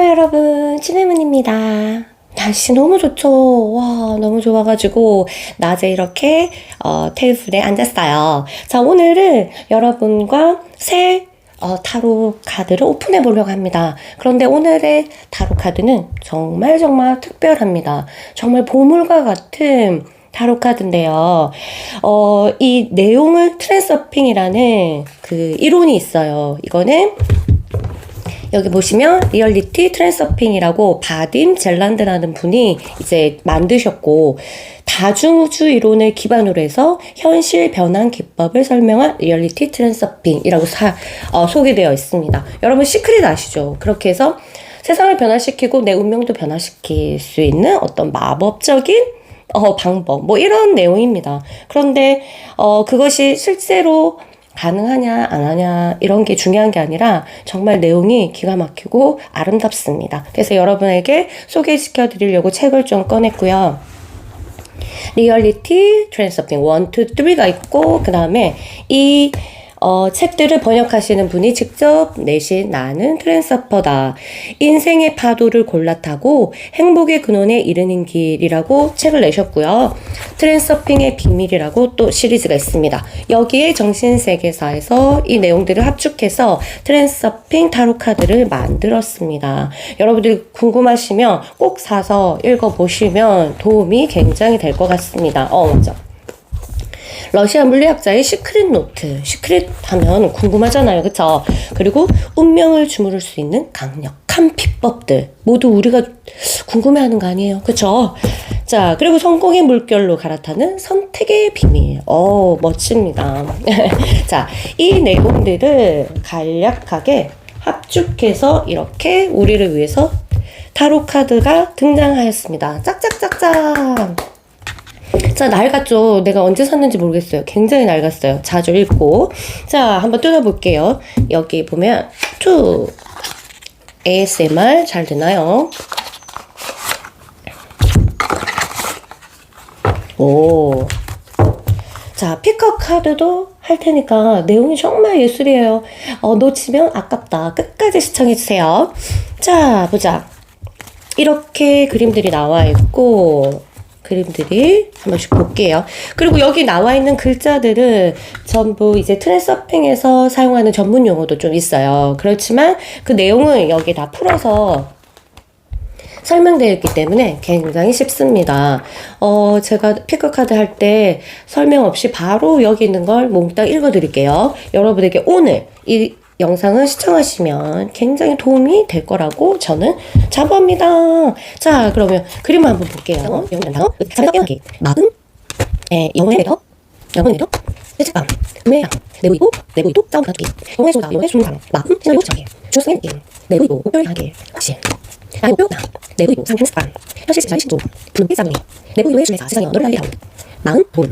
안녕하세요 여러분, 치네문입니다. 날씨 너무 좋죠. 와, 너무 좋아가지고 낮에 이렇게 테이블에 앉았어요. 자, 오늘은 여러분과 새 타로 카드를 오픈해 보려고 합니다. 그런데 오늘의 타로 카드는 정말 특별합니다. 정말 보물과 같은 타로 카드인데요. 이 내용을 트랜서핑이라는 그 이론이 있어요. 이거는 여기 보시면 리얼리티 트랜서핑이라고 바딤 젤란드라는 분이 이제 만드셨고, 다중우주 이론을 기반으로 해서 현실 변환 기법을 설명한 리얼리티 트랜서핑이라고 소개되어 있습니다. 여러분 시크릿 아시죠? 그렇게 해서 세상을 변화시키고 내 운명도 변화시킬 수 있는 어떤 마법적인 방법, 뭐 이런 내용입니다. 그런데 그것이 실제로 가능하냐 안 하냐 이런 게 중요한 게 아니라 정말 내용이 기가 막히고 아름답습니다. 그래서 여러분에게 소개시켜 드리려고 책을 좀 꺼냈고요. 리얼리티 트랜서핑 1, 2, 3가 있고, 그 다음에 이 책들을 번역하시는 분이 직접 내신 나는 트랜서퍼다. 인생의 파도를 골라 타고 행복의 근원에 이르는 길이라고 책을 내셨고요. 트랜서핑의 비밀이라고 또 시리즈가 있습니다. 여기에 정신세계사에서 이 내용들을 합축해서 트랜서핑 타로 카드를 만들었습니다. 여러분들이 궁금하시면 꼭 사서 읽어보시면 도움이 굉장히 될 것 같습니다. 맞아. 러시아 물리학자의 시크릿 노트. 시크릿 하면 궁금하잖아요. 그쵸? 그리고 운명을 주무를 수 있는 강력한 비법들. 모두 우리가 궁금해하는 거 아니에요? 그쵸? 자, 그리고 성공의 물결로 갈아타는 선택의 비밀. 멋집니다. 자, 이 내용들을 간략하게 합축해서 이렇게 우리를 위해서 타로 카드가 등장하였습니다. 짝짝짝짝. 자, 낡았죠? 내가 언제 샀는지 모르겠어요. 굉장히 낡았어요. 자주 읽고. 자, 한번 뜯어볼게요. 여기 보면 투 ASMR 잘 되나요? 오. 자, 피커 카드도 할 테니까 내용이 정말 예술이에요. 놓치면 아깝다. 끝까지 시청해주세요. 자, 보자. 이렇게 그림들이 나와 있고, 그림들이 한 번씩 볼게요. 그리고 여기 나와 있는 글자들은 전부 이제 트랜서핑에서 사용하는 전문 용어도 좀 있어요. 그렇지만 그 내용을 여기 다 풀어서 설명되어 있기 때문에 굉장히 쉽습니다. 제가 피크카드 할 때 설명 없이 바로 여기 있는 걸 몽땅 읽어 드릴게요. 여러분에게 오늘 이 영상을 시청하시면 굉장히 도움이 될 거라고 저는 자부합니다. 자, 그러면 그림을 한번 볼게요. 영혼의 단어, 사회적 깨닫기, 마음, 영혼의 매력, 죄책감, 음의 양, 내부이도, 싸움 가기, 영혼의 소다, 영혼의 중상, 마음, 생활 요청하기, 중성의 느낌, 내부이도, 목표를 향하기, 확신, 나의 목표, 내부이도, 상행 습관, 현실 세상의 신조, 분홍빛 쌍둥이, 내부이도의 신뢰사, 세상의 언어를 알게 하고, 마음, 돈,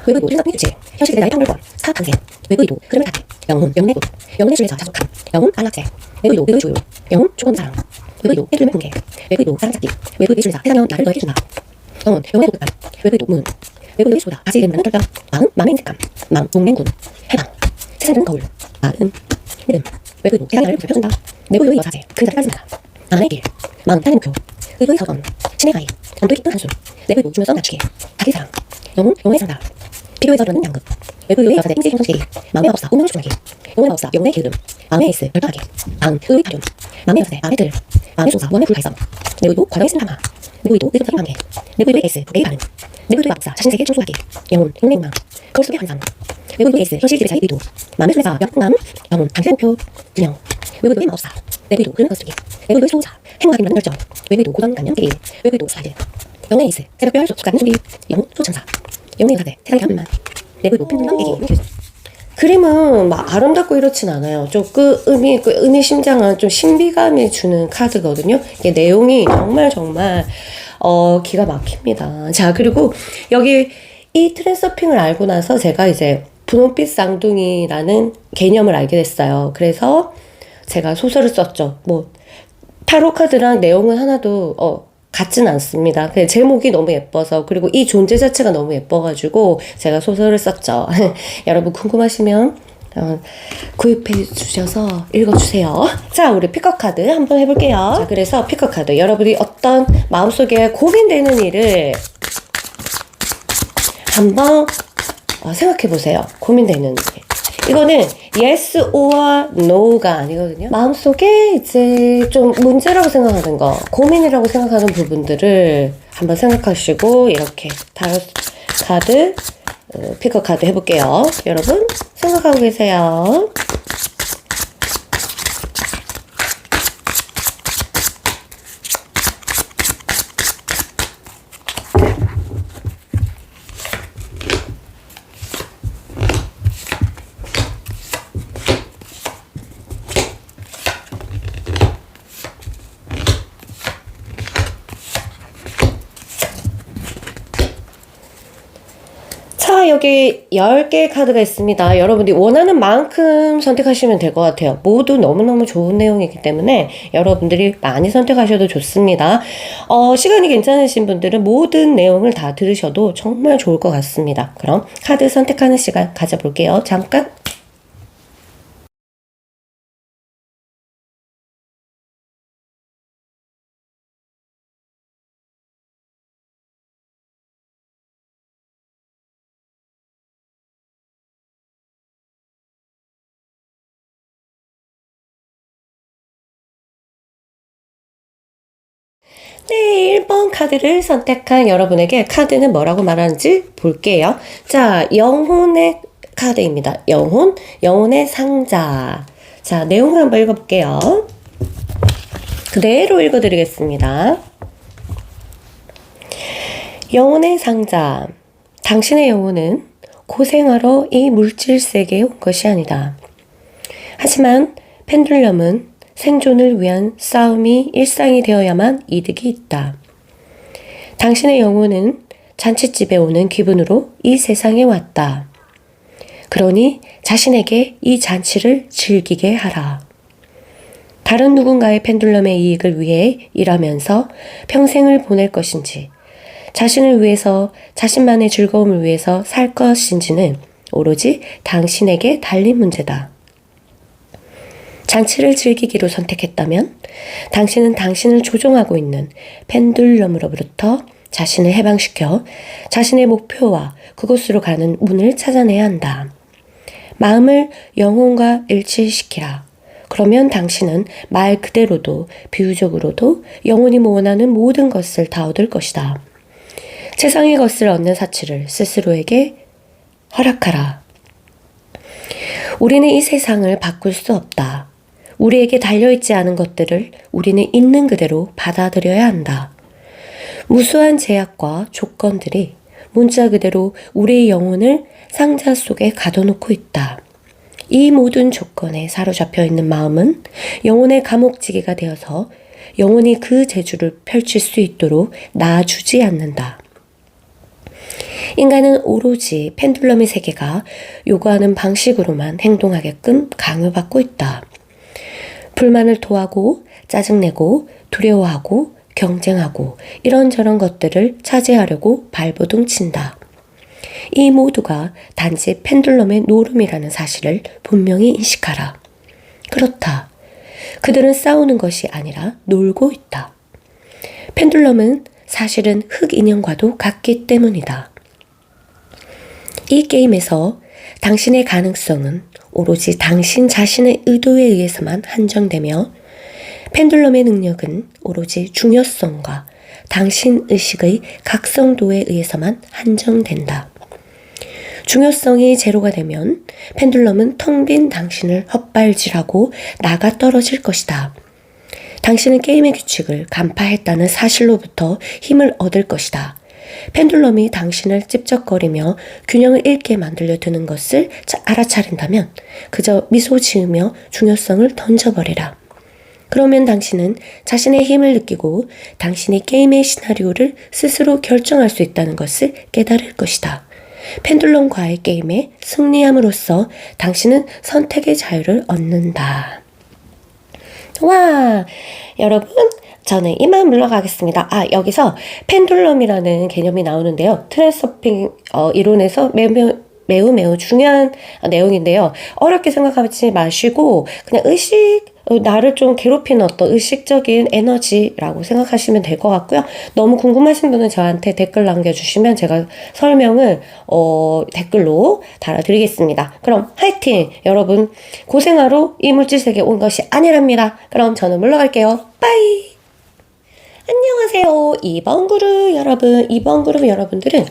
외부이도, 트랜서핑 규칙, 현실 나의 평물권, 사업 탄생, 외부이도, 흐름을 타기, 영혼의 굿, 영혼의 신뢰사, 자숙함, 영혼 안락제, 외부이도, 외의 조율, 영혼 조건 사랑, 외부이도, 해줄의 공개, 외부이도, 사랑 찾기, 외부이도의 신뢰사, 세상은 나를 너에게 준다, 영혼의 독감, 외부이도, 문, 외부이도의 소다, 다시 되는 혈당, 마음의 인색감, 마음, 동맹군, 해방, 세상은 거울, 마음, 믿음, 외부이도, 세상이 나를 펴준다, 내부이도의 여사제, 큰 자리 깔습니다, 나만의 길, 마음, 땅의 목표, 의도의 서점, 신의 가입, 온도의 깊은 한숨, 내부이도, 중요성 낮추기, 자기 사랑, 영혼의 상다, 필요에서 드러는 양극, 외부의 여사제 인생 형성시키기, 마음의 마법사 운명을 추구하기, 영혼의 마법사 영혼의 기름, 마음의 에이스 열방하기, 마음 의의 발현, 마음의 여사제 마음의 들, 마음의 조사 원의 불가이성, 내부이도 과거의 승탐하, 내부이도 의금사기 관계, 내부이도의 에이스 부계의 발음, 내부이도의 마법사 자신세계 청소하기, 영혼의 욕망, 거울 속의 환상, 외부이도의 에이스 현실 지배자의 의도, 마음의 순례사 명품남, 영혼 당신의 목표 균형, 외부이도의 마법사, 내부이도 흐름 거스르기, 내부이도의 소자 행복하기라는 결정, 외부이도 고정관념 깨기, 외부이도 사이드, 영혼의 에이스 새벽별 속삭는 소리, 영혼 소천사, 영혼의 여사제 세상의 변만, 내부이도 핀만 깨기. 그림은 막 아름답고 이렇진 않아요. 좀 그 의미심장한 좀 신비감이 주는 카드거든요. 이게 내용이 정말 기가 막힙니다. 자, 그리고 여기 이 트랜서핑을 알고 나서 제가 이제 분홍빛 쌍둥이라는 개념을 알게 됐어요. 그래서 제가 소설을 썼죠. 뭐 타로 카드랑 내용은 하나도 같진 않습니다. 그냥 제목이 너무 예뻐서, 그리고 이 존재 자체가 너무 예뻐가지고 제가 소설을 썼죠. 여러분 궁금하시면 구입해 주셔서 읽어주세요. 자, 우리 피커 카드 한번 해볼게요. 자, 그래서 피커 카드, 여러분이 어떤 마음속에 고민되는 일을 한번 생각해 보세요. 고민되는 일. 이거는 yes or no가 아니거든요. 마음속에 이제 좀 문제라고 생각하는 거, 고민이라고 생각하는 부분들을 한번 생각하시고 이렇게 타로 카드, 피커 카드 해볼게요. 여러분 생각하고 계세요. 자, 여기 10개의 카드가 있습니다. 여러분이 원하는 만큼 선택하시면 될 것 같아요. 모두 너무너무 좋은 내용이기 때문에 여러분들이 많이 선택하셔도 좋습니다. 시간이 괜찮으신 분들은 모든 내용을 다 들으셔도 정말 좋을 것 같습니다. 그럼 카드 선택하는 시간 가져볼게요. 잠깐. 네, 1번 카드를 선택한 여러분에게 카드는 뭐라고 말하는지 볼게요. 자, 영혼의 카드입니다. 영혼의 상자. 자, 내용을 한번 읽어볼게요. 그대로 읽어드리겠습니다. 영혼의 상자. 당신의 영혼은 고생하러 이 물질 세계에 온 것이 아니다. 하지만 펜듈럼은 생존을 위한 싸움이 일상이 되어야만 이득이 있다. 당신의 영혼은 잔칫집에 오는 기분으로 이 세상에 왔다. 그러니 자신에게 이 잔치를 즐기게 하라. 다른 누군가의 펜듈럼의 이익을 위해 일하면서 평생을 보낼 것인지, 자신을 위해서, 자신만의 즐거움을 위해서 살 것인지는 오로지 당신에게 달린 문제다. 잔치를 즐기기로 선택했다면 당신은 당신을 조종하고 있는 펜듈럼으로부터 자신을 해방시켜 자신의 목표와 그곳으로 가는 문을 찾아내야 한다. 마음을 영혼과 일치시키라. 그러면 당신은 말 그대로도 비유적으로도 영혼이 원하는 모든 것을 다 얻을 것이다. 세상의 것을 얻는 사치를 스스로에게 허락하라. 우리는 이 세상을 바꿀 수 없다. 우리에게 달려있지 않은 것들을 우리는 있는 그대로 받아들여야 한다. 무수한 제약과 조건들이 문자 그대로 우리의 영혼을 상자 속에 가둬놓고 있다. 이 모든 조건에 사로잡혀 있는 마음은 영혼의 감옥지기가 되어서 영혼이 그 재주를 펼칠 수 있도록 놔주지 않는다. 인간은 오로지 펜듈럼의 세계가 요구하는 방식으로만 행동하게끔 강요받고 있다. 불만을 토하고 짜증내고 두려워하고 경쟁하고 이런저런 것들을 차지하려고 발버둥 친다. 이 모두가 단지 펜듈럼의 노름이라는 사실을 분명히 인식하라. 그렇다. 그들은 싸우는 것이 아니라 놀고 있다. 펜듈럼은 사실은 흑인형과도 같기 때문이다. 이 게임에서 당신의 가능성은 오로지 당신 자신의 의도에 의해서만 한정되며 펜듈럼의 능력은 오로지 중요성과 당신 의식의 각성도에 의해서만 한정된다. 중요성이 제로가 되면 펜듈럼은 텅 빈 당신을 헛발질하고 나가 떨어질 것이다. 당신은 게임의 규칙을 간파했다는 사실로부터 힘을 얻을 것이다. 펜듈럼이 당신을 찝쩍거리며 균형을 잃게 만들려 드는 것을 알아차린다면 그저 미소 지으며 중요성을 던져버리라. 그러면 당신은 자신의 힘을 느끼고 당신이 게임의 시나리오를 스스로 결정할 수 있다는 것을 깨달을 것이다. 펜듈럼과의 게임에 승리함으로써 당신은 선택의 자유를 얻는다. 와, 여러분, 저는 이만 물러가겠습니다. 여기서 펜듈럼이라는 개념이 나오는데요. 트랜스서핑 이론에서 매우 매우 중요한 내용인데요. 어렵게 생각하지 마시고 그냥 나를 좀 괴롭히는 어떤 의식적인 에너지라고 생각하시면 될 것 같고요. 너무 궁금하신 분은 저한테 댓글 남겨주시면 제가 설명을 댓글로 달아드리겠습니다. 그럼 화이팅! 여러분 고생하러 이물질 세계에 온 것이 아니랍니다. 그럼 저는 물러갈게요. 빠이! 안녕하세요. 2번 그룹 여러분. 2번 그룹 여러분들은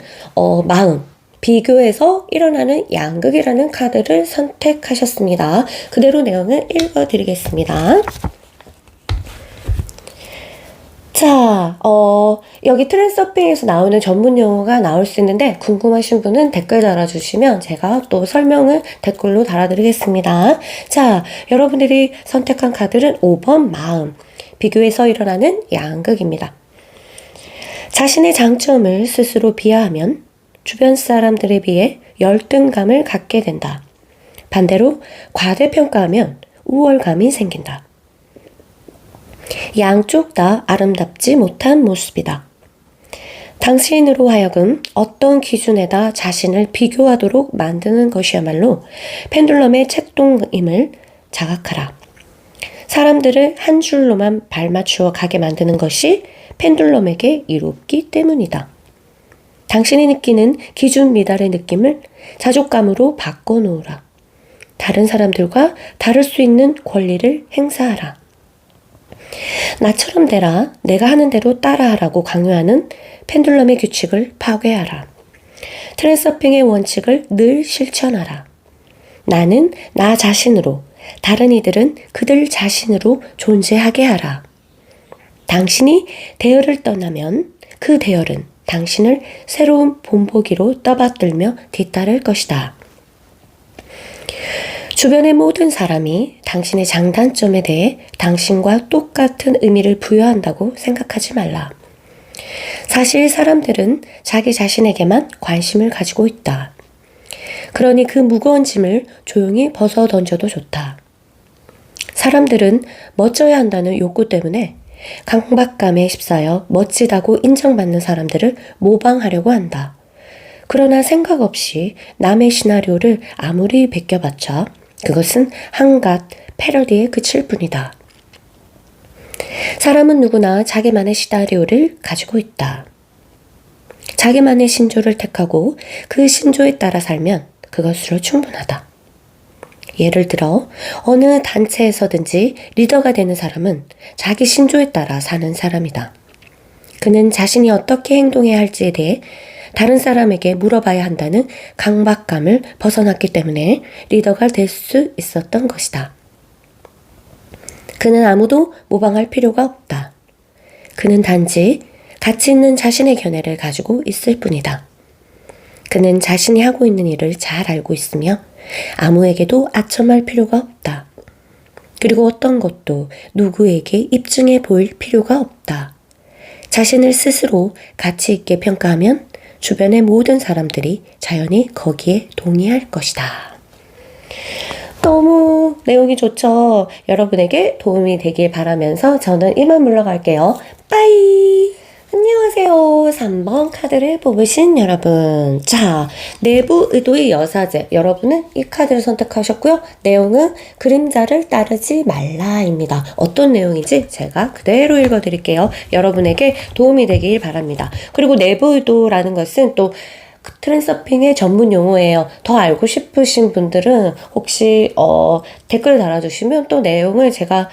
마음, 비교에서 일어나는 양극이라는 카드를 선택하셨습니다. 그대로 내용을 읽어드리겠습니다. 자, 여기 트랜스서핑에서 나오는 전문 용어가 나올 수 있는데 궁금하신 분은 댓글 달아주시면 제가 또 설명을 댓글로 달아드리겠습니다. 자, 여러분들이 선택한 카드는 5번 마음, 비교에서 일어나는 양극입니다. 자신의 장점을 스스로 비하하면 주변 사람들에 비해 열등감을 갖게 된다. 반대로 과대평가하면 우월감이 생긴다. 양쪽 다 아름답지 못한 모습이다. 당신으로 하여금 어떤 기준에다 자신을 비교하도록 만드는 것이야말로 펜듈럼의 책동임을 자각하라. 사람들을 한 줄로만 발맞추어 가게 만드는 것이 펜듈럼에게 이롭기 때문이다. 당신이 느끼는 기준 미달의 느낌을 자족감으로 바꿔놓으라. 다른 사람들과 다를 수 있는 권리를 행사하라. 나처럼 되라, 내가 하는 대로 따라하라고 강요하는 펜듈럼의 규칙을 파괴하라. 트랜스서핑의 원칙을 늘 실천하라. 나는 나 자신으로, 다른 이들은 그들 자신으로 존재하게 하라. 당신이 대열을 떠나면 그 대열은 당신을 새로운 본보기로 떠받들며 뒤따를 것이다. 주변의 모든 사람이 당신의 장단점에 대해 당신과 똑같은 의미를 부여한다고 생각하지 말라. 사실 사람들은 자기 자신에게만 관심을 가지고 있다. 그러니 그 무거운 짐을 조용히 벗어 던져도 좋다. 사람들은 멋져야 한다는 욕구 때문에 강박감에 휩싸여 멋지다고 인정받는 사람들을 모방하려고 한다. 그러나 생각 없이 남의 시나리오를 아무리 베껴봤자 그것은 한갓 패러디에 그칠 뿐이다. 사람은 누구나 자기만의 시나리오를 가지고 있다. 자기만의 신조를 택하고 그 신조에 따라 살면 그것으로 충분하다. 예를 들어 어느 단체에서든지 리더가 되는 사람은 자기 신조에 따라 사는 사람이다. 그는 자신이 어떻게 행동해야 할지에 대해 다른 사람에게 물어봐야 한다는 강박감을 벗어났기 때문에 리더가 될 수 있었던 것이다. 그는 아무도 모방할 필요가 없다. 그는 단지 가치 있는 자신의 견해를 가지고 있을 뿐이다. 그는 자신이 하고 있는 일을 잘 알고 있으며 아무에게도 아첨할 필요가 없다. 그리고 어떤 것도 누구에게 입증해 보일 필요가 없다. 자신을 스스로 가치 있게 평가하면 주변의 모든 사람들이 자연히 거기에 동의할 것이다. 너무 내용이 좋죠? 여러분에게 도움이 되길 바라면서 저는 이만 물러갈게요. 빠이! 안녕하세요. 3번 카드를 뽑으신 여러분. 자, 내부 의도의 여사제. 여러분은 이 카드를 선택하셨고요. 내용은 그림자를 따르지 말라입니다. 어떤 내용인지 제가 그대로 읽어드릴게요. 여러분에게 도움이 되길 바랍니다. 그리고 내부 의도라는 것은 또 트랜스서핑의 전문 용어예요. 더 알고 싶으신 분들은 혹시 댓글 달아주시면 또 내용을 제가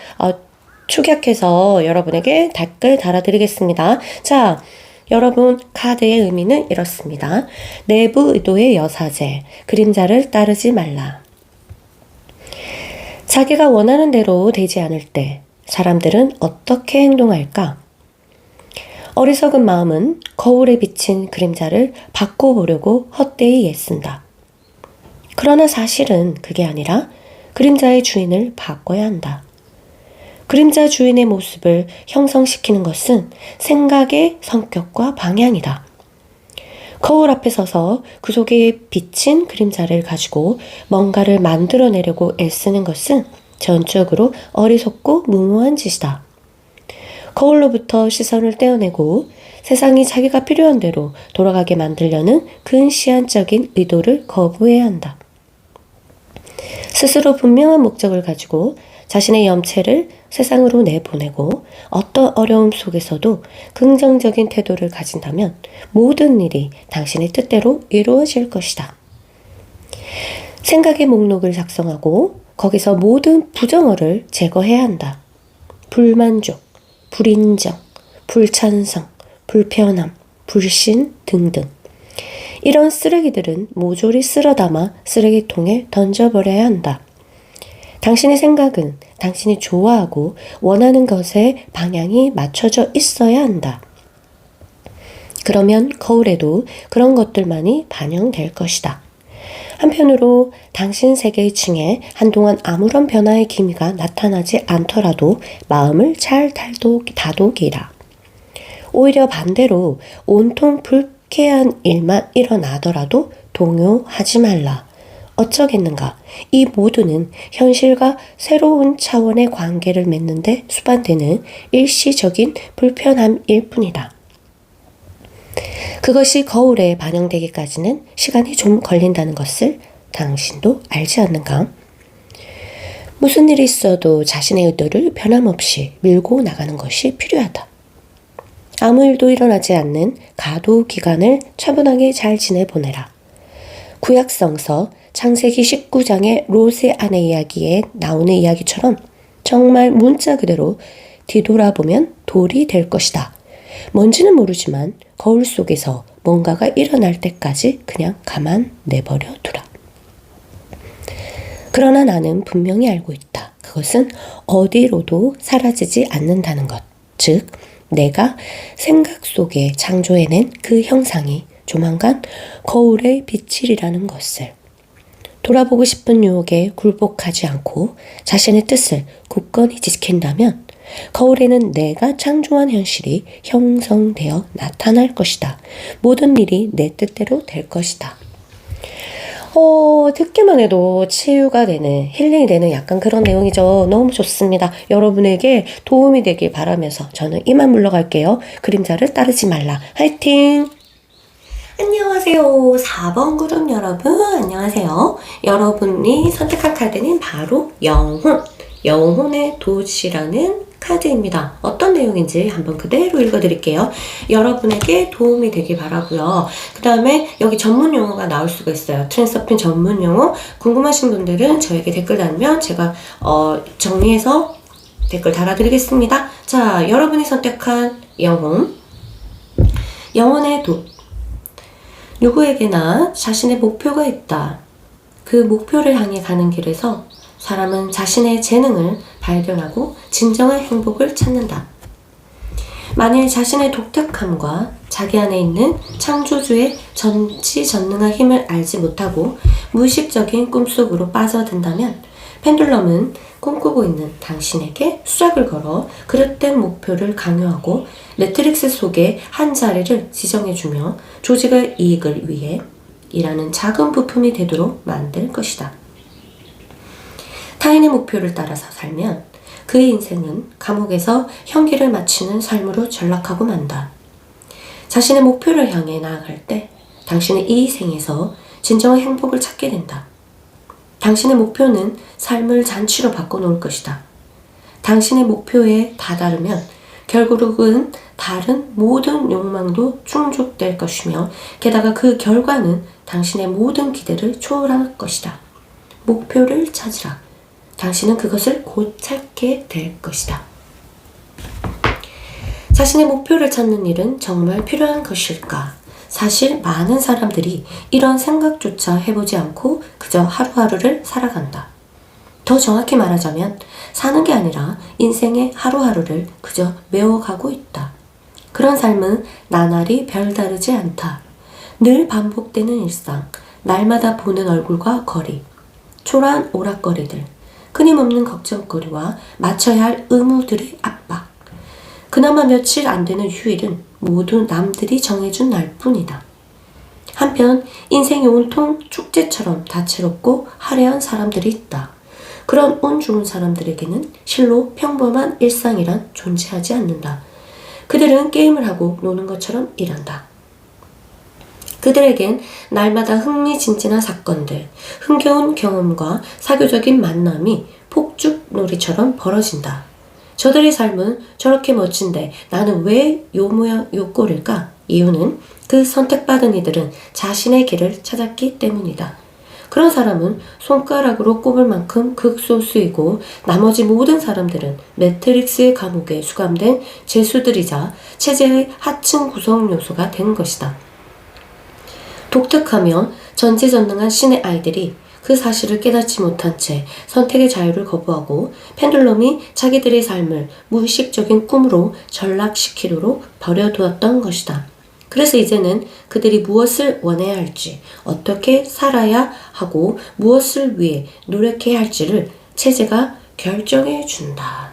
축약해서 여러분에게 댓글 달아드리겠습니다. 자, 여러분 카드의 의미는 이렇습니다. 내부 의도의 여사제, 그림자를 따르지 말라. 자기가 원하는 대로 되지 않을 때 사람들은 어떻게 행동할까? 어리석은 마음은 거울에 비친 그림자를 바꿔보려고 헛되이 애쓴다. 그러나 사실은 그게 아니라 그림자의 주인을 바꿔야 한다. 그림자 주인의 모습을 형성시키는 것은 생각의 성격과 방향이다. 거울 앞에 서서 그 속에 비친 그림자를 가지고 뭔가를 만들어내려고 애쓰는 것은 전적으로 어리석고 무모한 짓이다. 거울로부터 시선을 떼어내고 세상이 자기가 필요한 대로 돌아가게 만들려는 근시안적인 의도를 거부해야 한다. 스스로 분명한 목적을 가지고 자신의 염체를 세상으로 내보내고 어떤 어려움 속에서도 긍정적인 태도를 가진다면 모든 일이 당신의 뜻대로 이루어질 것이다. 생각의 목록을 작성하고 거기서 모든 부정어를 제거해야 한다. 불만족, 불인정, 불찬성, 불편함, 불신 등등. 이런 쓰레기들은 모조리 쓸어 담아 쓰레기통에 던져버려야 한다. 당신의 생각은 당신이 좋아하고 원하는 것에 방향이 맞춰져 있어야 한다. 그러면 거울에도 그런 것들만이 반영될 것이다. 한편으로 당신 세계층에 한동안 아무런 변화의 기미가 나타나지 않더라도 마음을 잘 다독이라. 오히려 반대로 온통 불쾌한 일만 일어나더라도 동요하지 말라. 어쩌겠는가. 이 모두는 현실과 새로운 차원의 관계를 맺는데 수반되는 일시적인 불편함일 뿐이다. 그것이 거울에 반영되기까지는 시간이 좀 걸린다는 것을 당신도 알지 않는가? 무슨 일이 있어도 자신의 의도를 변함없이 밀고 나가는 것이 필요하다. 아무 일도 일어나지 않는 가도 기간을 차분하게 잘 지내보내라. 구약성서 창세기 19장의 롯의 아내 이야기에 나오는 이야기처럼 정말 문자 그대로 뒤돌아보면 돌이 될 것이다. 뭔지는 모르지만 거울 속에서 뭔가가 일어날 때까지 그냥 가만 내버려 두라. 그러나 나는 분명히 알고 있다. 그것은 어디로도 사라지지 않는다는 것. 즉, 내가 생각 속에 창조해낸 그 형상이 조만간 거울에 비치리라는 것을. 돌아보고 싶은 유혹에 굴복하지 않고 자신의 뜻을 굳건히 지킨다면 거울에는 내가 창조한 현실이 형성되어 나타날 것이다. 모든 일이 내 뜻대로 될 것이다. 듣기만 해도 치유가 되는, 힐링이 되는 약간 그런 내용이죠. 너무 좋습니다. 여러분에게 도움이 되길 바라면서 저는 이만 물러갈게요. 그림자를 따르지 말라. 화이팅! 안녕하세요. 4번 그룹 여러분, 안녕하세요. 여러분이 선택한 카드는 바로 영혼, 영혼의 도시라는 카드입니다. 어떤 내용인지 한번 그대로 읽어드릴게요. 여러분에게 도움이 되길 바라고요. 그 다음에 여기 전문 용어가 나올 수가 있어요. 트랜서핀 전문 용어 궁금하신 분들은 저에게 댓글 달면 제가 정리해서 댓글 달아드리겠습니다. 자, 여러분이 선택한 영혼, 영혼의 도. 누구에게나 자신의 목표가 있다. 그 목표를 향해 가는 길에서 사람은 자신의 재능을 발견하고 진정한 행복을 찾는다. 만일 자신의 독특함과 자기 안에 있는 창조주의 전지전능한 힘을 알지 못하고 무의식적인 꿈속으로 빠져든다면 펜듈럼은 꿈꾸고 있는 당신에게 수작을 걸어 그릇된 목표를 강요하고 매트릭스 속에 한 자리를 지정해주며 조직의 이익을 위해 일하는 작은 부품이 되도록 만들 것이다. 타인의 목표를 따라서 살면 그의 인생은 감옥에서 형기를 마치는 삶으로 전락하고 만다. 자신의 목표를 향해 나아갈 때 당신은 이 생에서 진정한 행복을 찾게 된다. 당신의 목표는 삶을 잔치로 바꿔놓을 것이다. 당신의 목표에 다다르면 결국은 다른 모든 욕망도 충족될 것이며 게다가 그 결과는 당신의 모든 기대를 초월할 것이다. 목표를 찾으라. 당신은 그것을 곧 찾게 될 것이다. 자신의 목표를 찾는 일은 정말 필요한 것일까? 사실 많은 사람들이 이런 생각조차 해보지 않고 그저 하루하루를 살아간다. 더 정확히 말하자면 사는 게 아니라 인생의 하루하루를 그저 메워가고 있다. 그런 삶은 나날이 별다르지 않다. 늘 반복되는 일상, 날마다 보는 얼굴과 거리, 초라한 오락거리들, 끊임없는 걱정거리와 맞춰야 할 의무들의 압박. 그나마 며칠 안 되는 휴일은 모두 남들이 정해준 날뿐이다. 한편 인생이 온통 축제처럼 다채롭고 화려한 사람들이 있다. 그런 운 좋은 사람들에게는 실로 평범한 일상이란 존재하지 않는다. 그들은 게임을 하고 노는 것처럼 일한다. 그들에겐 날마다 흥미진진한 사건들, 흥겨운 경험과 사교적인 만남이 폭죽놀이처럼 벌어진다. 저들의 삶은 저렇게 멋진데 나는 왜 요 모양 요 꼴일까? 이유는 그 선택받은 이들은 자신의 길을 찾았기 때문이다. 그런 사람은 손가락으로 꼽을 만큼 극소수이고 나머지 모든 사람들은 매트릭스의 감옥에 수감된 죄수들이자 체제의 하층 구성 요소가 된 것이다. 독특하며 전지전능한 신의 아이들이 그 사실을 깨닫지 못한 채 선택의 자유를 거부하고 펜듈럼이 자기들의 삶을 무의식적인 꿈으로 전락시키도록 버려두었던 것이다. 그래서 이제는 그들이 무엇을 원해야 할지, 어떻게 살아야 하고 무엇을 위해 노력해야 할지를 체제가 결정해 준다.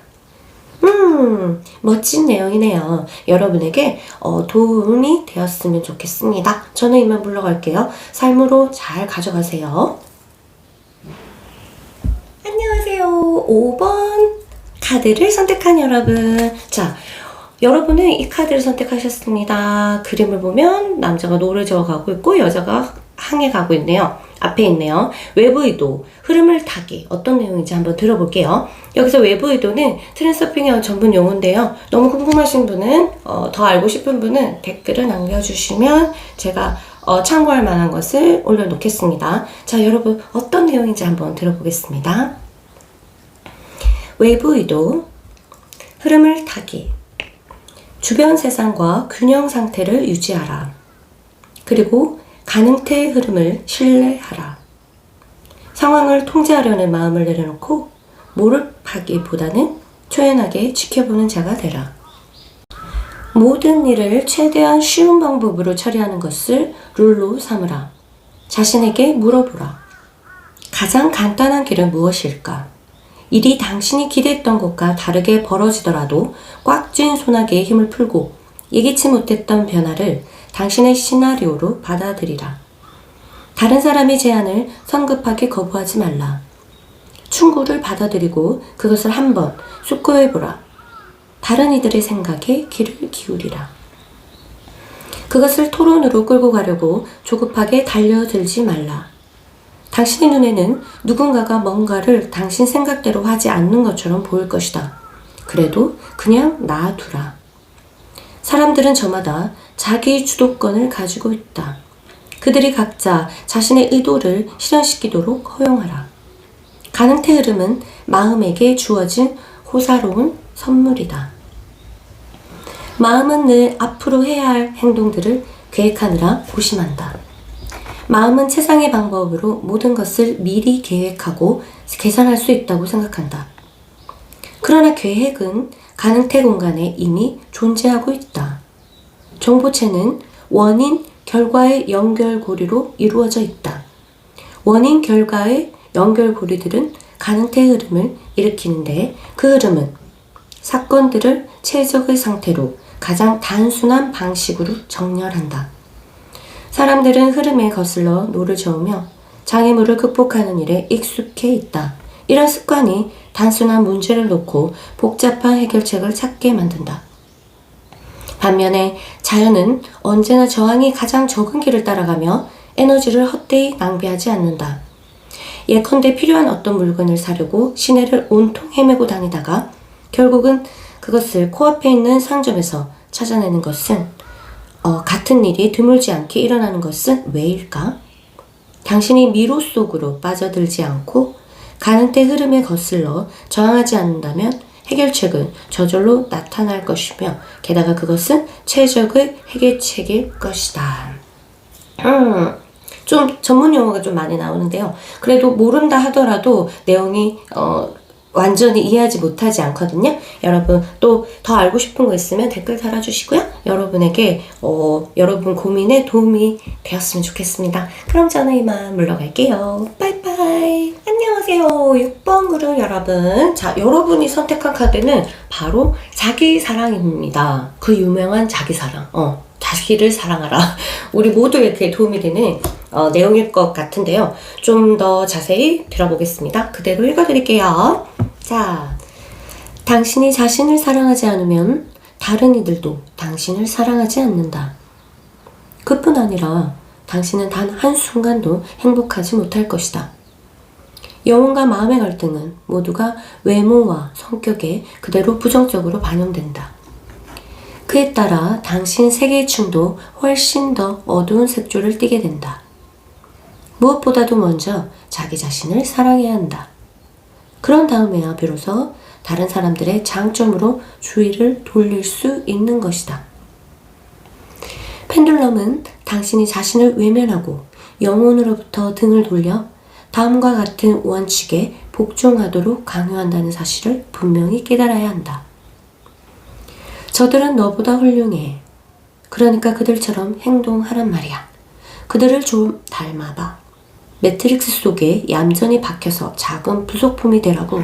멋진 내용이네요. 여러분에게 도움이 되었으면 좋겠습니다. 저는 이만 물러갈게요. 삶으로 잘 가져가세요. 안녕하세요. 5번 카드를 선택한 여러분. 자, 여러분은 이 카드를 선택하셨습니다. 그림을 보면 남자가 노를 저어가고 있고 여자가 항해 가고 있네요. 앞에 있네요. 외부 의도, 흐름을 타기. 어떤 내용인지 한번 들어볼게요. 여기서 외부 의도는 트랜서핑의 전문 용어인데요. 너무 궁금하신 분은, 더 알고 싶은 분은 댓글을 남겨주시면 제가 참고할 만한 것을 올려놓겠습니다. 자, 여러분 어떤 내용인지 한번 들어보겠습니다. 외부 의도, 흐름을 타기. 주변 세상과 균형 상태를 유지하라. 그리고 가능태의 흐름을 신뢰하라. 상황을 통제하려는 마음을 내려놓고 몰입하기보다는 초연하게 지켜보는 자가 되라. 모든 일을 최대한 쉬운 방법으로 처리하는 것을 룰로 삼으라. 자신에게 물어보라. 가장 간단한 길은 무엇일까? 일이 당신이 기대했던 것과 다르게 벌어지더라도 꽉 쥔 소나기에 힘을 풀고 예기치 못했던 변화를 당신의 시나리오로 받아들이라. 다른 사람의 제안을 성급하게 거부하지 말라. 충고를 받아들이고 그것을 한번 숙고해보라. 다른 이들의 생각에 귀를 기울이라. 그것을 토론으로 끌고 가려고 조급하게 달려들지 말라. 당신의 눈에는 누군가가 뭔가를 당신 생각대로 하지 않는 것처럼 보일 것이다. 그래도 그냥 놔두라. 사람들은 저마다 자기 주도권을 가지고 있다. 그들이 각자 자신의 의도를 실현시키도록 허용하라. 가능태 흐름은 마음에게 주어진 호사로운 선물이다. 마음은 늘 앞으로 해야 할 행동들을 계획하느라 고심한다. 마음은 최상의 방법으로 모든 것을 미리 계획하고 계산할 수 있다고 생각한다. 그러나 계획은 가능태 공간에 이미 존재하고 있다. 정보체는 원인, 결과의 연결고리로 이루어져 있다. 원인, 결과의 연결고리들은 가능태 흐름을 일으키는데 그 흐름은 사건들을 최적의 상태로 가장 단순한 방식으로 정렬한다. 사람들은 흐름에 거슬러 노를 저으며 장애물을 극복하는 일에 익숙해 있다. 이런 습관이 단순한 문제를 놓고 복잡한 해결책을 찾게 만든다. 반면에 자연은 언제나 저항이 가장 적은 길을 따라가며 에너지를 헛되이 낭비하지 않는다. 예컨대 필요한 어떤 물건을 사려고 시내를 온통 헤매고 다니다가 결국은 그것을 코앞에 있는 상점에서 찾아내는 것은 같은 일이 드물지 않게 일어나는 것은 왜일까? 당신이 미로 속으로 빠져들지 않고 가능태 흐름에 거슬러 저항하지 않는다면 해결책은 저절로 나타날 것이며 게다가 그것은 최적의 해결책일 것이다. 좀 전문 용어가 좀 많이 나오는데요. 그래도 모른다 하더라도 내용이 완전히 이해하지 못하지 않거든요. 여러분 또 더 알고 싶은 거 있으면 댓글 달아주시고요. 여러분에게 여러분 고민에 도움이 되었으면 좋겠습니다. 그럼 저는 이만 물러갈게요. 빠이빠이. 안녕하세요. 6번 그룹 여러분. 자, 여러분이 선택한 카드는 바로 자기사랑입니다. 그 유명한 자기사랑. 자기를 사랑하라. 우리 모두에게 도움이 되는 내용일 것 같은데요. 좀 더 자세히 들어보겠습니다. 그대로 읽어드릴게요. 자, 당신이 자신을 사랑하지 않으면 다른 이들도 당신을 사랑하지 않는다. 그뿐 아니라 당신은 단 한순간도 행복하지 못할 것이다. 영혼과 마음의 갈등은 모두가 외모와 성격에 그대로 부정적으로 반영된다. 그에 따라 당신 세계층도 훨씬 더 어두운 색조를 띠게 된다. 무엇보다도 먼저 자기 자신을 사랑해야 한다. 그런 다음에야 비로소 다른 사람들의 장점으로 주의를 돌릴 수 있는 것이다. 펜듈럼은 당신이 자신을 외면하고 영혼으로부터 등을 돌려 다음과 같은 원칙에 복종하도록 강요한다는 사실을 분명히 깨달아야 한다. 저들은 너보다 훌륭해. 그러니까 그들처럼 행동하란 말이야. 그들을 좀 닮아봐. 매트릭스 속에 얌전히 박혀서 작은 부속품이 되라고.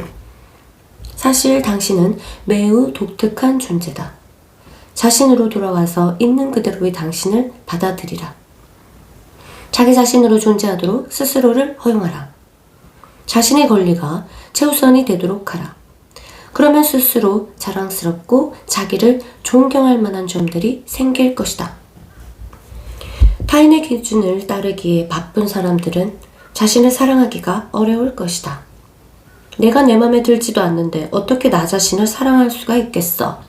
사실 당신은 매우 독특한 존재다. 자신으로 돌아와서 있는 그대로의 당신을 받아들이라. 자기 자신으로 존재하도록 스스로를 허용하라. 자신의 권리가 최우선이 되도록 하라. 그러면 스스로 자랑스럽고 자기를 존경할 만한 점들이 생길 것이다. 타인의 기준을 따르기에 바쁜 사람들은 자신을 사랑하기가 어려울 것이다. 내가 내 맘에 들지도 않는데 어떻게 나 자신을 사랑할 수가 있겠어?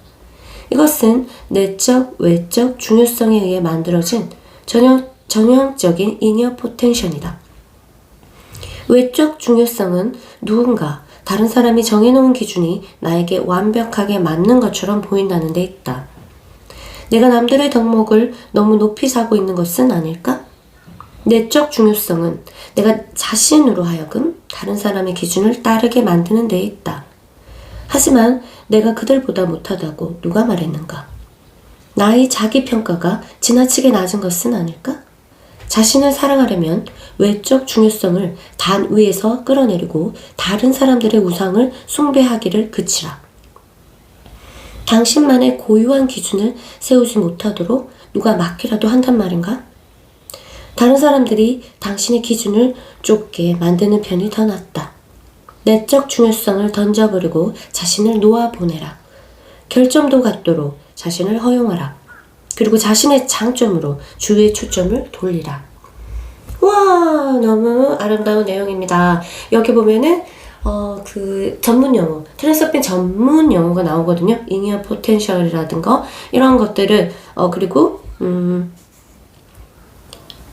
이것은 내적, 외적 중요성에 의해 만들어진 전형적인 이니어 포텐션이다. 외적 중요성은 누군가 다른 사람이 정해놓은 기준이 나에게 완벽하게 맞는 것처럼 보인다는 데 있다. 내가 남들의 덕목을 너무 높이 사고 있는 것은 아닐까? 내적 중요성은 내가 자신으로 하여금 다른 사람의 기준을 따르게 만드는 데 있다. 하지만 내가 그들보다 못하다고 누가 말했는가? 나의 자기평가가 지나치게 낮은 것은 아닐까? 자신을 사랑하려면 외적 중요성을 단 위에서 끌어내리고 다른 사람들의 우상을 숭배하기를 그치라. 당신만의 고유한 기준을 세우지 못하도록 누가 막기라도 한단 말인가? 다른 사람들이 당신의 기준을 좁게 만드는 편이 더 낫다. 내적 중요성을 던져버리고 자신을 놓아보내라. 결점도 같도록 자신을 허용하라. 그리고 자신의 장점으로 주위의 초점을 돌리라. 와, 너무 아름다운 내용입니다. 여기 보면은 그 전문 용어, 트랜스서핑 전문 용어가 나오거든요. 이니어 포텐셜이라든가 이런 것들을 그리고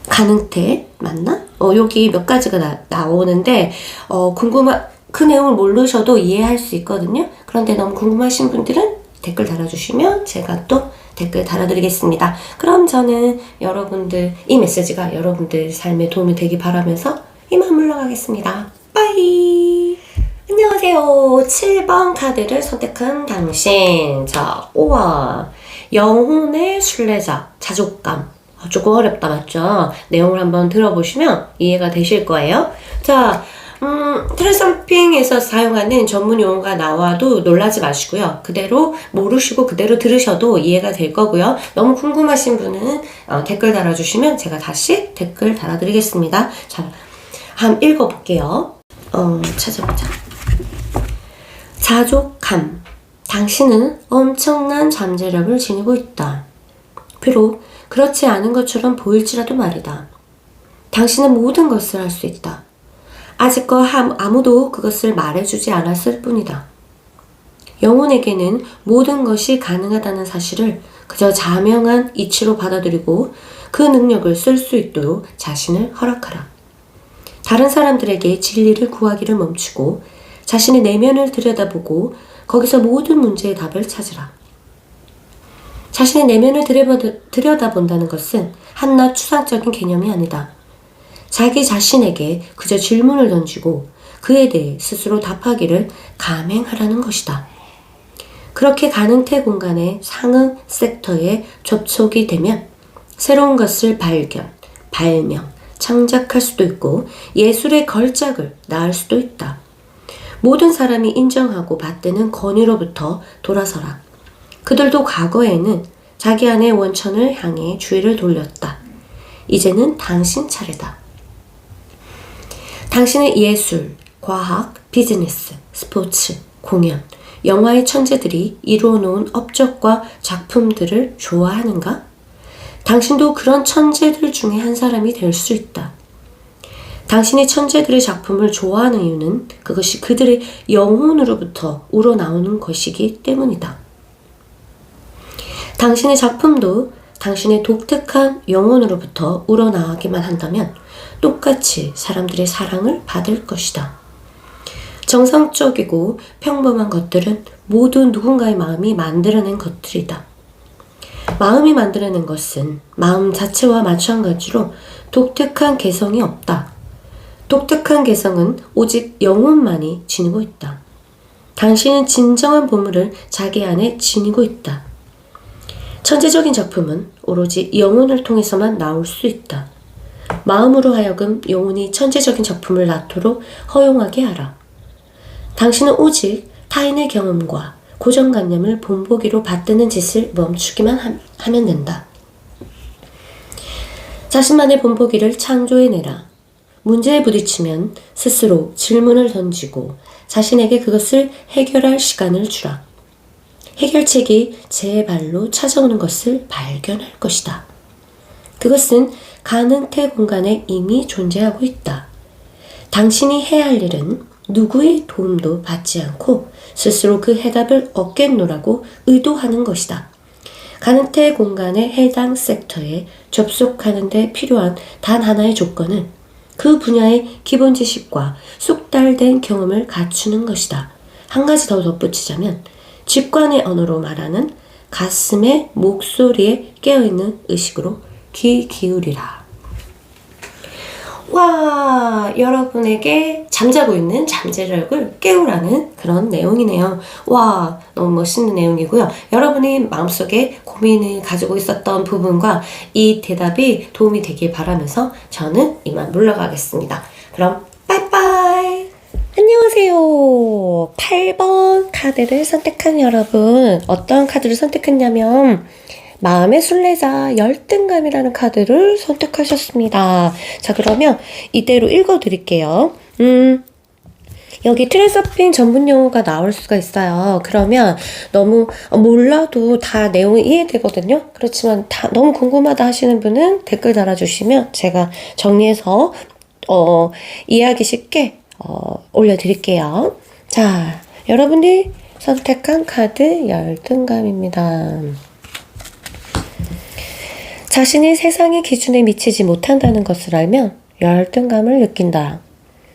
가능태 맞나? 여기 몇 가지가 나오는데 그 내용을 모르셔도 이해할 수 있거든요. 그런데 너무 궁금하신 분들은 댓글 달아주시면 제가 또 댓글 달아드리겠습니다. 그럼 저는 이 메시지가 여러분들 삶에 도움이 되기 바라면서 이만 물러가겠습니다. 빠이! 안녕하세요. 7번 카드를 선택한 당신. 자, 우와. 영혼의 순례자, 자족감. 조금 어렵다, 맞죠? 내용을 한번 들어보시면 이해가 되실 거예요. 자, 트랜스서핑에서 사용하는 전문 용어가 나와도 놀라지 마시고요. 그대로 모르시고 그대로 들으셔도 이해가 될 거고요. 너무 궁금하신 분은 댓글 달아주시면 제가 다시 댓글 달아드리겠습니다. 자, 한번 읽어볼게요. 찾아보자. 자족함. 당신은 엄청난 잠재력을 지니고 있다. 비록 그렇지 않은 것처럼 보일지라도 말이다. 당신은 모든 것을 할 수 있다. 아직껏 아무도 그것을 말해주지 않았을 뿐이다. 영혼에게는 모든 것이 가능하다는 사실을 그저 자명한 이치로 받아들이고 그 능력을 쓸 수 있도록 자신을 허락하라. 다른 사람들에게 진리를 구하기를 멈추고 자신의 내면을 들여다보고 거기서 모든 문제의 답을 찾으라. 자신의 내면을 들여다본다는 것은 한낱 추상적인 개념이 아니다. 자기 자신에게 그저 질문을 던지고 그에 대해 스스로 답하기를 감행하라는 것이다. 그렇게 가능태 공간의 상응 섹터에 접촉이 되면 새로운 것을 발견, 발명, 창작할 수도 있고 예술의 걸작을 낳을 수도 있다. 모든 사람이 인정하고 받드는 권위로부터 돌아서라. 그들도 과거에는 자기 안의 원천을 향해 주의를 돌렸다. 이제는 당신 차례다. 당신은 예술, 과학, 비즈니스, 스포츠, 공연, 영화의 천재들이 이루어 놓은 업적과 작품들을 좋아하는가? 당신도 그런 천재들 중에 한 사람이 될 수 있다. 당신이 천재들의 작품을 좋아하는 이유는 그것이 그들의 영혼으로부터 우러나오는 것이기 때문이다. 당신의 작품도 당신의 독특한 영혼으로부터 우러나오기만 한다면 똑같이 사람들의 사랑을 받을 것이다. 정상적이고 평범한 것들은 모두 누군가의 마음이 만들어낸 것들이다. 마음이 만들어낸 것은 마음 자체와 마찬가지로 독특한 개성이 없다. 독특한 개성은 오직 영혼만이 지니고 있다. 당신은 진정한 보물을 자기 안에 지니고 있다. 천재적인 작품은 오로지 영혼을 통해서만 나올 수 있다. 마음으로 하여금 영혼이 천재적인 작품을 낳도록 허용하게 하라. 당신은 오직 타인의 경험과 고정관념을 본보기로 받드는 짓을 멈추기만 하면 된다. 자신만의 본보기를 창조해내라. 문제에 부딪히면 스스로 질문을 던지고 자신에게 그것을 해결할 시간을 주라. 해결책이 제 발로 찾아오는 것을 발견할 것이다. 그것은 가능태 공간에 이미 존재하고 있다. 당신이 해야 할 일은 누구의 도움도 받지 않고 스스로 그 해답을 얻겠노라고 의도하는 것이다. 가능태 공간의 해당 섹터에 접속하는 데 필요한 단 하나의 조건은 그 분야의 기본 지식과 숙달된 경험을 갖추는 것이다. 한 가지 더 덧붙이자면 직관의 언어로 말하는 가슴의 목소리에 깨어있는 의식으로 귀 기울이라. 와, 여러분에게 잠자고 있는 잠재력을 깨우라는 그런 내용이네요. 와, 너무 멋있는 내용이고요. 여러분이 마음속에 고민을 가지고 있었던 부분과 이 대답이 도움이 되길 바라면서 저는 이만 물러가겠습니다. 그럼 빠이빠이. 안녕하세요. 8번 카드를 선택한 여러분, 어떤 카드를 선택했냐면 마음의 순례자 열등감이라는 카드를 선택하셨습니다. 자, 그러면 이대로 읽어드릴게요. 여기 트랜서핑 전문 용어가 나올 수가 있어요. 그러면 너무 몰라도 다 내용이 이해되거든요. 그렇지만 너무 궁금하다 하시는 분은 댓글 달아주시면 제가 정리해서 이해하기 쉽게 올려드릴게요. 자, 여러분이 선택한 카드 열등감입니다. 자신이 세상의 기준에 미치지 못한다는 것을 알면 열등감을 느낀다.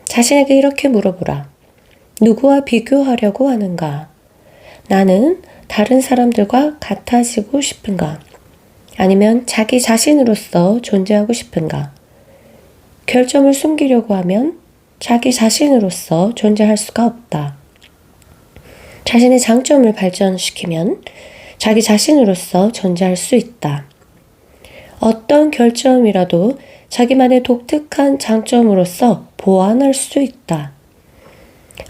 자신에게 이렇게 물어보라. 누구와 비교하려고 하는가? 나는 다른 사람들과 같아지고 싶은가? 아니면 자기 자신으로서 존재하고 싶은가? 결점을 숨기려고 하면 자기 자신으로서 존재할 수가 없다. 자신의 장점을 발전시키면 자기 자신으로서 존재할 수 있다. 어떤 결점이라도 자기만의 독특한 장점으로서 보완할 수 있다.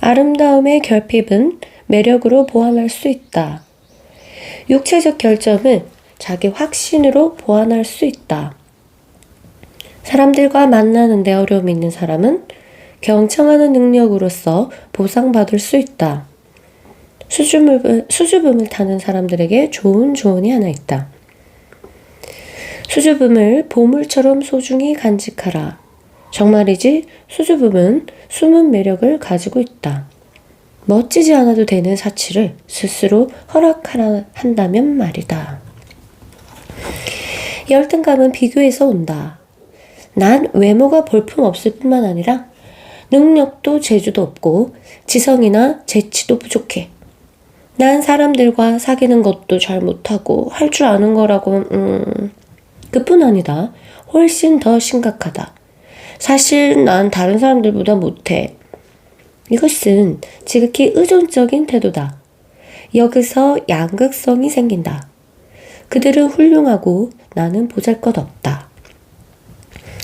아름다움의 결핍은 매력으로 보완할 수 있다. 육체적 결점은 자기 확신으로 보완할 수 있다. 사람들과 만나는데 어려움이 있는 사람은 경청하는 능력으로서 보상받을 수 있다. 수줍음을 타는 사람들에게 좋은 조언이 하나 있다. 수줍음을 보물처럼 소중히 간직하라. 정말이지 수줍음은 숨은 매력을 가지고 있다. 멋지지 않아도 되는 사치를 스스로 허락하라 한다면 말이다. 열등감은 비교에서 온다. 난 외모가 볼품없을 뿐만 아니라 능력도 재주도 없고 지성이나 재치도 부족해. 난 사람들과 사귀는 것도 잘 못하고 할 줄 아는 거라고 그뿐 아니다. 훨씬 더 심각하다. 사실 난 다른 사람들보다 못해. 이것은 지극히 의존적인 태도다. 여기서 양극성이 생긴다. 그들은 훌륭하고 나는 보잘것없다.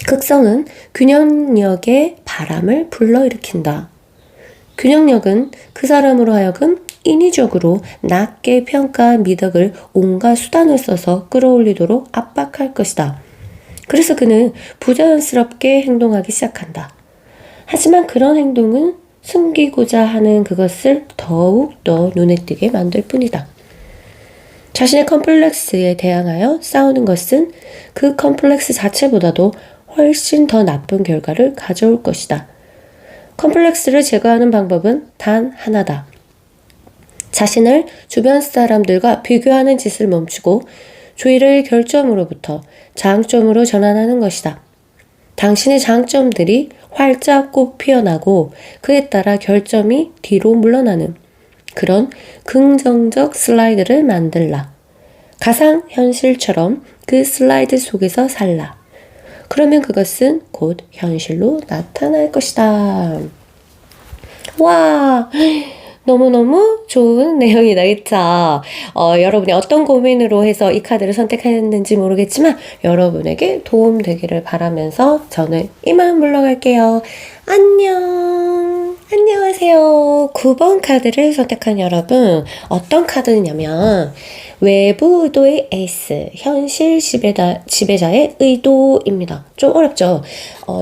극성은 균형력의 바람을 불러일으킨다. 균형력은 그 사람으로 하여금 인위적으로 낮게 평가한 미덕을 온갖 수단을 써서 끌어올리도록 압박할 것이다. 그래서 그는 부자연스럽게 행동하기 시작한다. 하지만 그런 행동은 숨기고자 하는 그것을 더욱더 눈에 띄게 만들 뿐이다. 자신의 컴플렉스에 대항하여 싸우는 것은 그 컴플렉스 자체보다도 훨씬 더 나쁜 결과를 가져올 것이다. 컴플렉스를 제거하는 방법은 단 하나다. 자신을 주변 사람들과 비교하는 짓을 멈추고 주의를 결점으로부터 장점으로 전환하는 것이다. 당신의 장점들이 활짝 꽃 피어나고 그에 따라 결점이 뒤로 물러나는 그런 긍정적 슬라이드를 만들라. 가상현실처럼 그 슬라이드 속에서 살라. 그러면 그것은 곧 현실로 나타날 것이다. 와, 너무너무 좋은 내용이다, 그쵸? 여러분이 어떤 고민으로 해서 이 카드를 선택했는지 모르겠지만 여러분에게 도움되기를 바라면서 저는 이만 물러갈게요. 안녕. 안녕하세요. 9번 카드를 선택한 여러분, 어떤 카드냐면 외부 의도의 에이스, 현실 지배자의 의도입니다. 좀 어렵죠?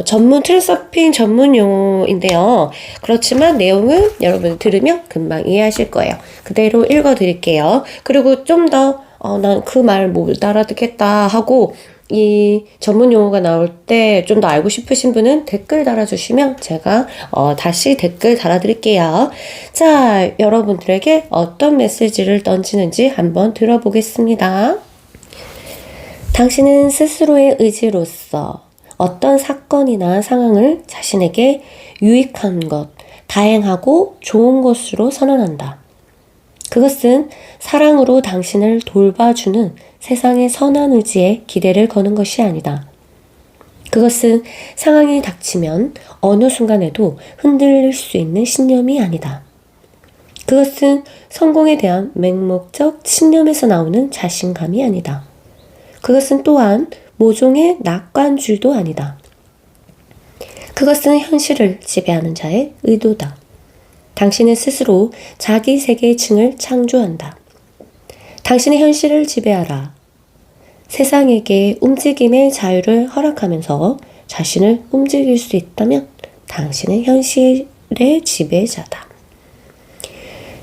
전문 트랜서핑 전문 용어인데요. 그렇지만 내용은 여러분 들으면 금방 이해하실 거예요. 그대로 읽어드릴게요. 그리고 좀 더 난 그 말 못 알아듣겠다 하고 이 전문 용어가 나올 때 좀 더 알고 싶으신 분은 댓글 달아주시면 제가 다시 댓글 달아드릴게요. 자, 여러분들에게 어떤 메시지를 던지는지 한번 들어보겠습니다. 당신은 스스로의 의지로서 어떤 사건이나 상황을 자신에게 유익한 것, 다행하고 좋은 것으로 선언한다. 그것은 사랑으로 당신을 돌봐주는 세상의 선한 의지에 기대를 거는 것이 아니다. 그것은 상황이 닥치면 어느 순간에도 흔들릴 수 있는 신념이 아니다. 그것은 성공에 대한 맹목적 신념에서 나오는 자신감이 아니다. 그것은 또한 모종의 낙관주의도 아니다. 그것은 현실을 지배하는 자의 의도다. 당신은 스스로 자기 세계층을 창조한다. 당신의 현실을 지배하라. 세상에게 움직임의 자유를 허락하면서 자신을 움직일 수 있다면 당신은 현실의 지배자다.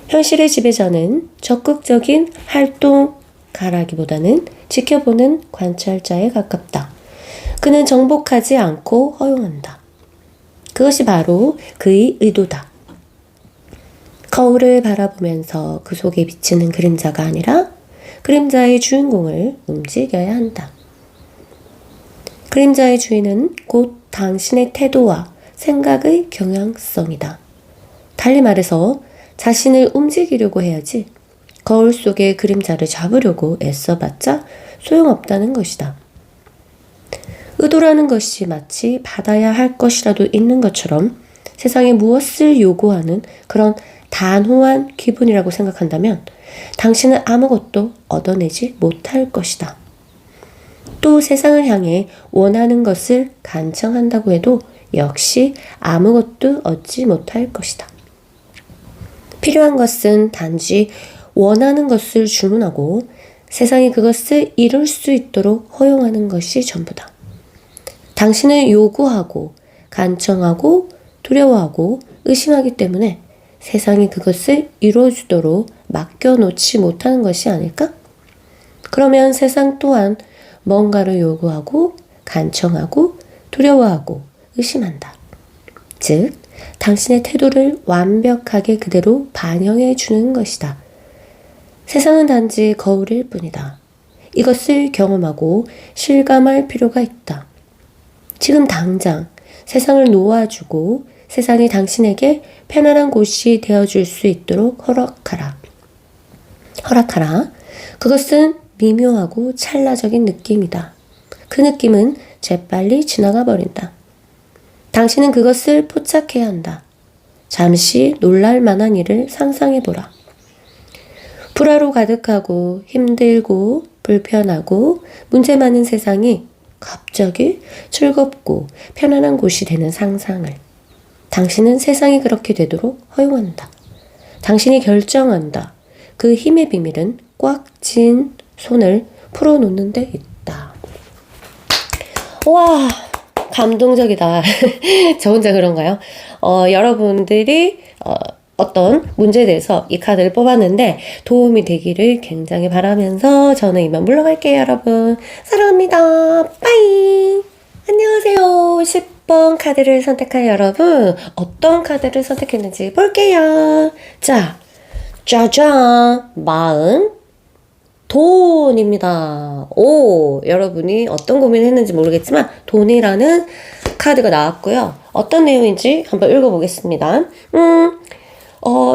현실의 지배자는 적극적인 활동가라기보다는 지켜보는 관찰자에 가깝다. 그는 정복하지 않고 허용한다. 그것이 바로 그의 의도다. 거울을 바라보면서 그 속에 비치는 그림자가 아니라 그림자의 주인공을 움직여야 한다. 그림자의 주인은 곧 당신의 태도와 생각의 경향성이다. 달리 말해서 자신을 움직이려고 해야지 거울 속의 그림자를 잡으려고 애써봤자 소용없다는 것이다. 의도라는 것이 마치 받아야 할 것이라도 있는 것처럼 세상에 무엇을 요구하는 그런 단호한 기분이라고 생각한다면 당신은 아무것도 얻어내지 못할 것이다. 또 세상을 향해 원하는 것을 간청한다고 해도 역시 아무것도 얻지 못할 것이다. 필요한 것은 단지 원하는 것을 주문하고 세상이 그것을 이룰 수 있도록 허용하는 것이 전부다. 당신은 요구하고 간청하고 두려워하고 의심하기 때문에 세상이 그것을 이루어주도록 맡겨놓지 못하는 것이 아닐까? 그러면 세상 또한 뭔가를 요구하고 간청하고 두려워하고 의심한다. 즉, 당신의 태도를 완벽하게 그대로 반영해 주는 것이다. 세상은 단지 거울일 뿐이다. 이것을 경험하고 실감할 필요가 있다. 지금 당장 세상을 놓아주고 세상이 당신에게 편안한 곳이 되어줄 수 있도록 허락하라. 그것은 미묘하고 찰나적인 느낌이다. 그 느낌은 재빨리 지나가 버린다. 당신은 그것을 포착해야 한다. 잠시 놀랄 만한 일을 상상해보라. 불화로 가득하고 힘들고 불편하고 문제 많은 세상이 갑자기 즐겁고 편안한 곳이 되는 상상을. 당신은 세상이 그렇게 되도록 허용한다. 당신이 결정한다. 그 힘의 비밀은 꽉 쥔 손을 풀어놓는 데 있다. 와, 감동적이다. 저 혼자 그런가요? 여러분들이 어떤 문제에 대해서 이 카드를 뽑았는데 도움이 되기를 굉장히 바라면서 저는 이만 물러갈게요, 여러분. 사랑합니다. 빠이. 안녕하세요. 10번 카드를 선택한 여러분. 어떤 카드를 선택했는지 볼게요. 자, 짜잔. 마음. 돈입니다. 오, 여러분이 어떤 고민을 했는지 모르겠지만 돈이라는 카드가 나왔고요. 어떤 내용인지 한번 읽어보겠습니다.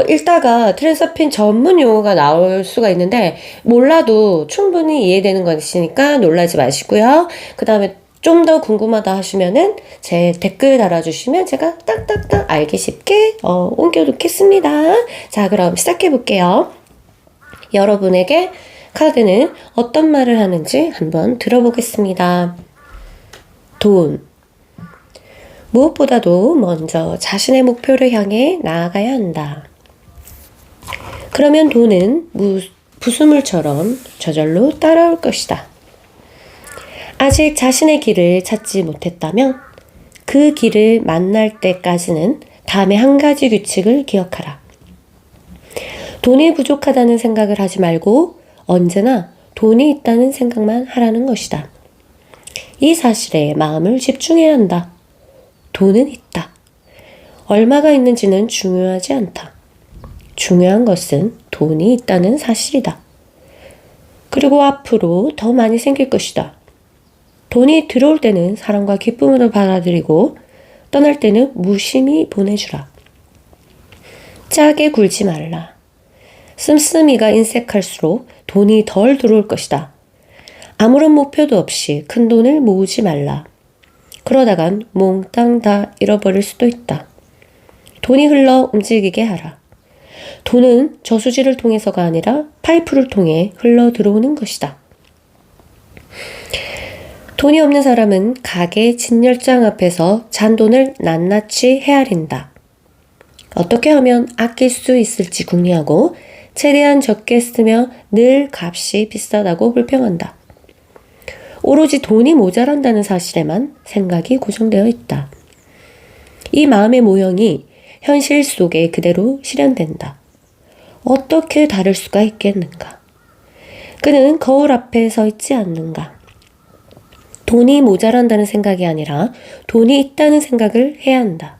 읽다가 트랜서핀 전문 용어가 나올 수가 있는데 몰라도 충분히 이해되는 것이니까 놀라지 마시고요. 그 다음에 좀 더 궁금하다 하시면은 제 댓글 달아주시면 제가 딱딱딱 알기 쉽게 옮겨놓겠습니다. 자, 그럼 시작해 볼게요. 여러분에게 카드는 어떤 말을 하는지 한번 들어보겠습니다. 돈. 무엇보다도 먼저 자신의 목표를 향해 나아가야 한다. 그러면 돈은 부수물처럼 저절로 따라올 것이다. 아직 자신의 길을 찾지 못했다면 그 길을 만날 때까지는 다음에 한 가지 규칙을 기억하라. 돈이 부족하다는 생각을 하지 말고 언제나 돈이 있다는 생각만 하라는 것이다. 이 사실에 마음을 집중해야 한다. 돈은 있다. 얼마가 있는지는 중요하지 않다. 중요한 것은 돈이 있다는 사실이다. 그리고 앞으로 더 많이 생길 것이다. 돈이 들어올 때는 사랑과 기쁨으로 받아들이고 떠날 때는 무심히 보내주라. 짜게 굴지 말라. 씀씀이가 인색할수록 돈이 덜 들어올 것이다. 아무런 목표도 없이 큰 돈을 모으지 말라. 그러다간 몽땅 다 잃어버릴 수도 있다. 돈이 흘러 움직이게 하라. 돈은 저수지를 통해서가 아니라 파이프를 통해 흘러 들어오는 것이다. 돈이 없는 사람은 가게 진열장 앞에서 잔돈을 낱낱이 헤아린다. 어떻게 하면 아낄 수 있을지 궁리하고 최대한 적게 쓰며 늘 값이 비싸다고 불평한다. 오로지 돈이 모자란다는 사실에만 생각이 고정되어 있다. 이 마음의 모형이 현실 속에 그대로 실현된다. 어떻게 다를 수가 있겠는가? 그는 거울 앞에 서 있지 않는가? 돈이 모자란다는 생각이 아니라 돈이 있다는 생각을 해야 한다.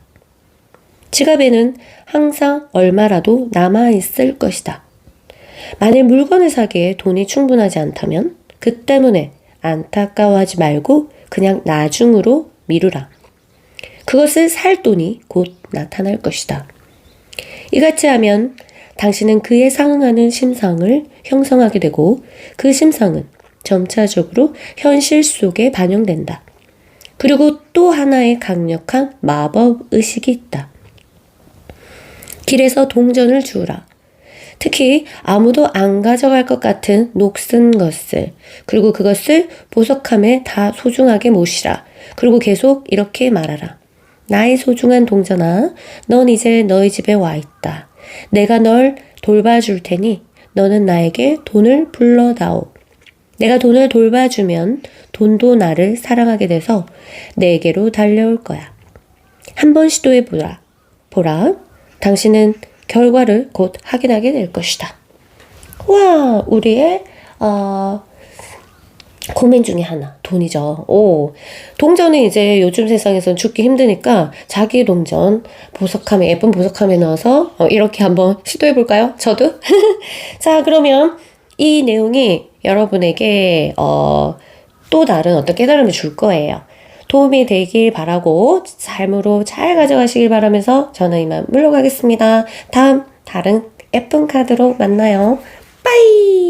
지갑에는 항상 얼마라도 남아있을 것이다. 만일 물건을 사기에 돈이 충분하지 않다면 그 때문에 안타까워하지 말고 그냥 나중으로 미루라. 그것을 살 돈이 곧 나타날 것이다. 이같이 하면 당신은 그에 상응하는 심상을 형성하게 되고 그 심상은 점차적으로 현실 속에 반영된다. 그리고 또 하나의 강력한 마법 의식이 있다. 길에서 동전을 주우라. 특히 아무도 안 가져갈 것 같은 녹슨 것을, 그리고 그것을 보석함에 다 소중하게 모시라. 그리고 계속 이렇게 말하라. 나의 소중한 동전아, 넌 이제 너희 집에 와 있다. 내가 널 돌봐줄 테니 너는 나에게 돈을 불러다오. 내가 돈을 돌봐주면 돈도 나를 사랑하게 돼서 내게로 달려올 거야. 한번 시도해보라. 보라, 당신은 결과를 곧 확인하게 될 것이다. 와, 우리의 고민 중에 하나, 돈이죠. 오, 동전은 이제 요즘 세상에선 죽기 힘드니까 자기 동전 보석함에, 예쁜 보석함에 넣어서 이렇게 한번 시도해볼까요? 저도? 자, 그러면 이 내용이 여러분에게 또 다른 어떤 깨달음을 줄 거예요. 도움이 되길 바라고 삶으로 잘 가져가시길 바라면서 저는 이만 물러가겠습니다. 다음 다른 예쁜 카드로 만나요. 빠이!